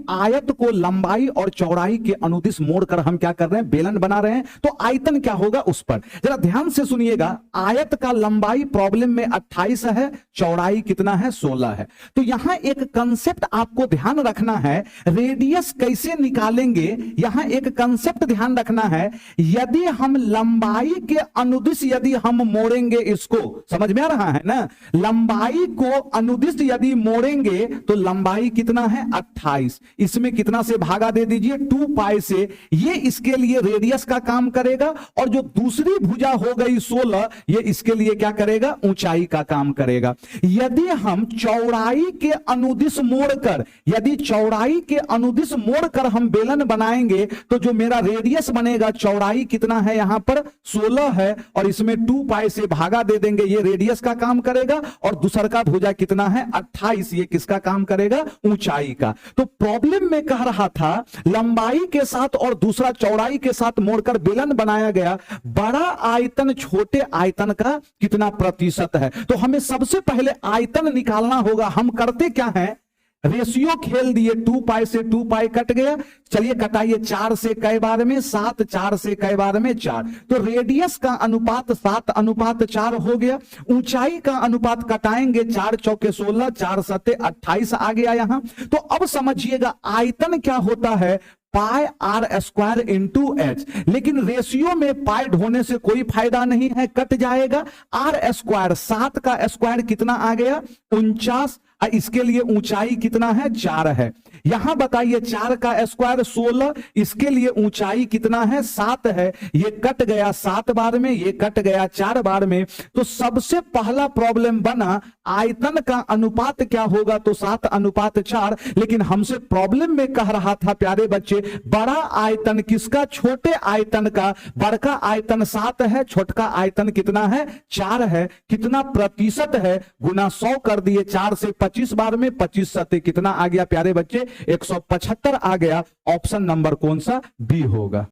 आयत को लंबाई और चौड़ाई के अनुदिश मोड़कर हम क्या कर रहे हैं, बेलन बना रहे हैं। तो आयतन क्या होगा उस पर जरा ध्यान से सुनिएगा। आयत का लंबाई प्रॉब्लम में 28 है, चौड़ाई कितना है, 16 है। तो यहां एक कंसेप्ट आपको ध्यान रखना है, रेडियस कैसे निकालेंगे, यहां एक कंसेप्ट ध्यान रखना है। यदि हम लंबाई के अनुदिश यदि हम मोड़ेंगे, इसको समझ में आ रहा है ना, लंबाई को अनुदिश यदि मोड़ेंगे तो लंबाई कितना है, 28। इसमें कितना से भागा दे दीजिए, 2 पाई से। ये इसके लिए रेडियस का काम करेगा, और जो दूसरी भुजा हो गई 16, ये इसके लिए क्या करेगा, ऊंचाई का काम करेगा। यदि हम चौड़ाई के अनुदिश मोड़कर, यदि चौड़ाई के अनुदिश मोड़कर हम बेलन बनाएंगे तो जो मेरा रेडियस बनेगा, चौड़ाई कितना है यहां पर 16 है, और इसमें 2 पाई से भागा दे देंगे, ये रेडियस का काम करेगा। और दूसर का भुजा कितना है, 28, ये किसका काम करेगा, ऊंचाई का। तो प्रॉब्लम में कह रहा था लंबाई के साथ और दूसरा चौड़ाई के साथ मोड़कर बेलन बनाया गया, बड़ा आयतन छोटे आयतन का कितना प्रतिशत है। तो हमें सबसे पहले आयतन निकालना होगा। हम करते क्या है, रेशियो खेल दिए, 2 पाई से 2 पाई कट गया। चलिए कटाइए, 4 से कई बार में 7, 4 से कई बार में 4। तो रेडियस का अनुपात 7:4 हो गया। ऊंचाई का अनुपात कटाएंगे, 4 चौके 16, 4 सत्ते 28 आ गया यहां। तो अब समझिएगा आयतन क्या होता है, पाई आर स्क्वायर इंटू एच। लेकिन रेशियो में पाई ढोने से कोई फायदा नहीं है, कट जाएगा। आर स्क्वायर, 7 का स्क्वायर कितना आ गया, 49। इसके लिए ऊंचाई कितना है, 4 है। यहां बताइए 4 का स्क्वायर 16, इसके लिए ऊंचाई कितना है, 7 है। ये कट गया 7 बार में, ये कट गया 4 बार में। तो सबसे पहला प्रॉब्लम बना आयतन का अनुपात क्या होगा, तो 7:4। लेकिन हमसे प्रॉब्लम में कह रहा था प्यारे बच्चे, बड़ा आयतन किसका, छोटे आयतन का। बड़का आयतन 7 है, छोटका आयतन कितना है, 4 है। कितना प्रतिशत है, गुना 100 कर दिए, 4 से 25 बार में, 25 सत्ते कितना आ गया प्यारे बच्चे, 175 आ गया। ऑप्शन नंबर कौन सा, बी होगा।